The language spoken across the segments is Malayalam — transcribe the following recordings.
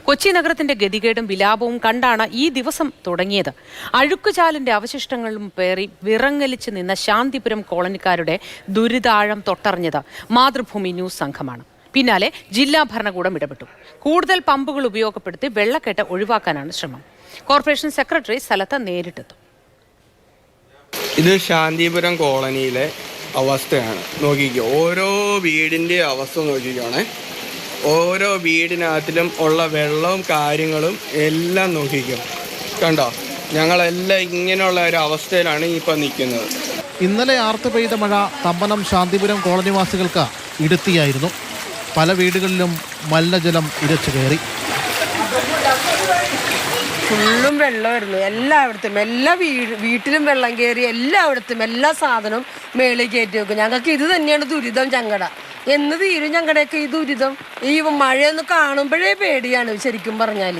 കൊച്ചി നഗരത്തിന്റെ ഗതികേടും വിലാപവും കണ്ടാണ് ഈ ദിവസം തുടങ്ങിയത്. അഴുക്കുചാലിന്റെ അവശിഷ്ടങ്ങളും പേറി വിറങ്ങലിച്ച് നിന്ന ശാന്തിപുരം കോളനിക്കാരുടെ ദുരിതാഴം തൊട്ടറിഞ്ഞത് മാതൃഭൂമി ന്യൂസ് സംഘമാണ്. പിന്നാലെ ജില്ലാ ഭരണകൂടം ഇടപെട്ടു. കൂടുതൽ പമ്പുകൾ ഉപയോഗപ്പെടുത്തി വെള്ളക്കെട്ട് ഒഴിവാക്കാനാണ് ശ്രമം. കോർപ്പറേഷൻ സെക്രട്ടറി സ്ഥലത്ത് നേരിട്ടെത്തും. ഇത് ശാന്തിപുരം കോളനിയിലെ അവസ്ഥയാണ്. നോക്കിക്കോ, ഓരോ വീടിൻ്റെ അവസ്ഥ നോക്കിക്കോണേ. ഓരോ വീടിനകത്തിലും ഉള്ള വെള്ളവും കാര്യങ്ങളും എല്ലാം നോക്കിക്കോ. കണ്ടോ, ഞങ്ങളെല്ലാം ഇങ്ങനെയുള്ള ഒരു അവസ്ഥയിലാണ് ഇപ്പോൾ നിൽക്കുന്നത്. ഇന്നലെ ആർത്ത് പെയ്ത മഴ തമ്പനം ശാന്തിപുരം കോളനിവാസികൾക്ക് ഇടുത്തിയായിരുന്നു. പല വീടുകളിലും മലിനജലം ഇരച്ചു കയറി. ഫുള്ളും വെള്ളമായിരുന്നു. എല്ലായിടത്തും എല്ലാ വീട്ടിലും വെള്ളം കയറി. എല്ലായിടത്തും എല്ലാ സാധനവും മേളിൽ കയറ്റി വെക്കും. ഞങ്ങൾക്ക് ഇത് തന്നെയാണ് ദുരിതം. ഞങ്ങട എന്ന് തീരും ഞങ്ങളുടെയൊക്കെ ഈ ദുരിതം. ഈ മഴയൊന്ന് കാണുമ്പോഴേ പേടിയാണ് ശരിക്കും പറഞ്ഞാൽ.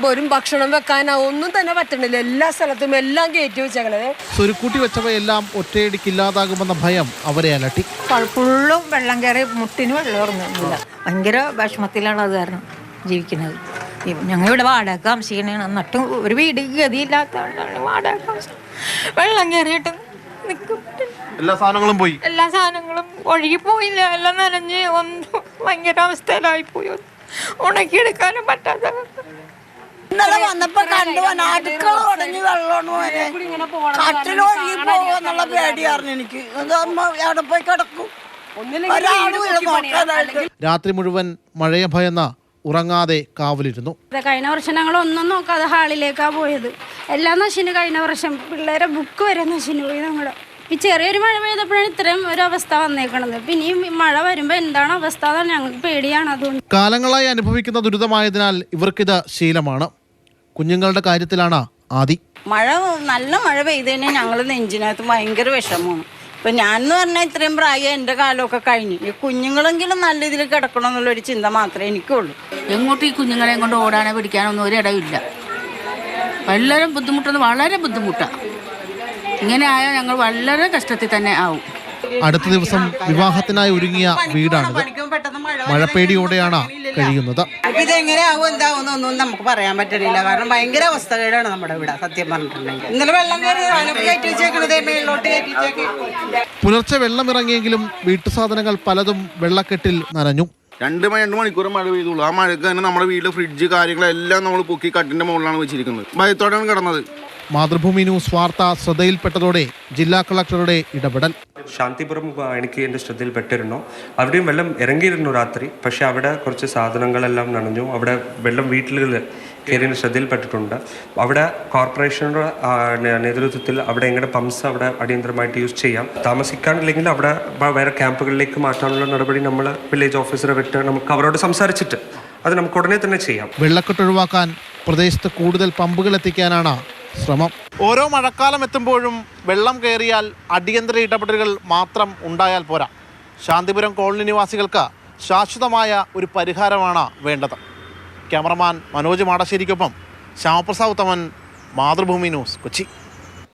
ഒരു ഭക്ഷണം വെക്കാനോ ഒന്നും തന്നെ പറ്റണില്ല. എല്ലാ സ്ഥലത്തും എല്ലാം കയറ്റി വെച്ചേക്കണത്. സ്വരുക്കൂട്ടി വെച്ചവയെല്ലാം ഒറ്റയടിക്കില്ലാതാകുമെന്ന ഭയം അവരെ അലട്ടി. ഫുള്ളും വെള്ളം കയറി മുട്ടിന് വെള്ളം ഇറങ്ങുന്നില്ല. ഭയങ്കര വിഷമത്തിലാണ് അത് കാരണം ജീവിക്കുന്നത്. ഞങ്ങളിവിടെ വാടക താമസിക്കണേണ്. എന്നിട്ടും ഒരു വീട് ഗതിയില്ലാത്തതാണ് വാടക. വെള്ളം കയറിയിട്ട് എല്ലാ സാധനങ്ങളും പോയി. എല്ലാ സാധനങ്ങളും ഒഴുകിപ്പോയില്ല. എല്ലാം നനഞ്ഞ് ഒന്നും ഭയങ്കര അവസ്ഥയിലായിപ്പോയി. ഉണക്കിയെടുക്കാനും പറ്റാത്ത. ഇന്നലെ വന്നപ്പോ കണ്ടുപോകാൻ അടുക്കള ഉടഞ്ഞ് വെള്ളമാണ് പോലെ കട്ടിലൊഴുകി പോകുന്നുള്ള പേടിയായിരുന്നു എനിക്ക്. എവിടെ പോയി കിടക്കും. രാത്രി മുഴുവൻ മഴയെ ഭയന്ന ഉറങ്ങാതെ കാവലിരുന്നു. കഴിഞ്ഞ വർഷം ഞങ്ങൾ ഒന്നും നോക്കാതെ ഹാളിലേക്കാ പോയത്. എല്ലാം നശിന്. കഴിഞ്ഞ വർഷം പിള്ളേരെ ബുക്ക് വരെ നശിന് പോയി. നമ്മുടെ ഈ ചെറിയൊരു മഴ പെയ്തപ്പോഴാണ് ഇത്രയും ഒരു അവസ്ഥ വന്നേക്കണത്. പിന്നെ ഈ മഴ വരുമ്പോൾ എന്താണ് അവസ്ഥ എന്നാണ് ഞങ്ങൾക്ക് പേടിയാണ്. അതുകൊണ്ട് കാലങ്ങളായി അനുഭവിക്കുന്ന ദുരിതമായതിനാൽ ഇവർക്കിത് ശീലമാണ്. കുഞ്ഞുങ്ങളുടെ കാര്യത്തിലാണ് ആദി. നല്ല മഴ പെയ്തതിന് ഞങ്ങൾ നെഞ്ചിനകത്ത് ഭയങ്കര വിഷമമാണ്. ഇപ്പം ഞാനെന്ന് പറഞ്ഞാൽ ഇത്രയും പ്രായം എൻ്റെ കാലമൊക്കെ കഴിഞ്ഞു. ഈ കുഞ്ഞുങ്ങളെങ്കിലും നല്ല ഇതിൽ കിടക്കണം എന്നുള്ളൊരു ചിന്ത മാത്രമേ എനിക്കുള്ളൂ. എങ്ങോട്ടും ഈ കുഞ്ഞുങ്ങളെയും കൊണ്ട് ഓടാനോ പിടിക്കാനൊന്നും ഒരിടമില്ല. വളരെ ബുദ്ധിമുട്ടെന്ന് വളരെ ബുദ്ധിമുട്ടാണ്. ഇങ്ങനെ ആയാൽ ഞങ്ങൾ വളരെ കഷ്ടത്തിൽ തന്നെ ആവും. അടുത്ത ദിവസം വിവാഹത്തിനായി ഒരുങ്ങിയ വീടാണിത്. മഴപ്പേടിയോടെയാണ് കഴിയുന്നത്. ഇതെങ്ങനെയാവും എന്താവുന്നൊന്നും നമുക്ക് പറയാൻ പറ്റില്ല. കാരണം ഭയങ്കര അവസ്ഥകളാണ് നമ്മുടെ ഇവിടെ. സത്യം പറഞ്ഞിട്ടുണ്ടെങ്കിൽ ഇന്നലെ വെള്ളം കയറ്റി വെച്ചേക്കണത് മേളിലോട്ട് കയറ്റി വെച്ചേക്ക്. പുലർച്ചെ വെള്ളമിറങ്ങിയെങ്കിലും വീട്ടുസാധനങ്ങൾ പലതും വെള്ളക്കെട്ടിൽ നനഞ്ഞു. 2 മണിക്കൂർ മഴ പെയ്തുള്ളൂ. ആ മഴയ്ക്ക് തന്നെ നമ്മുടെ വീട്ടിലെ ഫ്രിഡ്ജ് കാര്യങ്ങളെല്ലാം നമ്മൾ പൊക്കി കട്ടിന്റെ മുകളിലാണ് വെച്ചിരിക്കുന്നത്. ഭയത്തോടെയാണ് കിടന്നത്. മാതൃഭൂമി ന്യൂസ് വാർത്ത ശ്രദ്ധയിൽപ്പെട്ടതോടെ ജില്ലാ കളക്ടറുടെ ഇടപെടൽ. ശാന്തിപുരം എനിക്ക് എൻ്റെ ശ്രദ്ധയിൽപ്പെട്ടിരുന്നു. അവിടെയും വെള്ളം ഇറങ്ങിയിരുന്നു രാത്രി. പക്ഷേ അവിടെ കുറച്ച് സാധനങ്ങളെല്ലാം നനഞ്ഞു. അവിടെ വെള്ളം വീട്ടിൽ കയറിയ ശ്രദ്ധയിൽപ്പെട്ടിട്ടുണ്ട്. അവിടെ കോർപ്പറേഷൻ്റെ നേതൃത്വത്തിൽ അവിടെ എങ്ങനെ പമ്പ്സ് അവിടെ അടിയന്തരമായിട്ട് യൂസ് ചെയ്യാം. താമസിക്കാനില്ലെങ്കിൽ അവിടെ വേറെ ക്യാമ്പുകളിലേക്ക് മാറ്റാനുള്ള നടപടി നമ്മൾ വില്ലേജ് ഓഫീസറെ വിട്ട് നമുക്ക് അവരോട് സംസാരിച്ചിട്ട് അത് നമുക്ക് ഉടനെ തന്നെ ചെയ്യാം. വെള്ളക്കെട്ട് ഒഴിവാക്കാൻ പ്രദേശത്ത് കൂടുതൽ പമ്പുകൾ എത്തിക്കാനാണ് ശ്രമം. ഓരോ മഴക്കാലം എത്തുമ്പോഴും വെള്ളം കയറിയാൽ അടിയന്തര ഇടപെടലുകൾ മാത്രം ഉണ്ടായാൽ പോരാ. ശാന്തിപുരം കോളനി നിവാസികൾക്ക് ശാശ്വതമായ ഒരു പരിഹാരമാണ് വേണ്ടത്. ക്യാമറമാൻ മനോജ് മാടശ്ശേരിക്കൊപ്പം ശ്യാമപ്രസാദ് ഉത്തമൻ, മാതൃഭൂമി ന്യൂസ്, കൊച്ചി.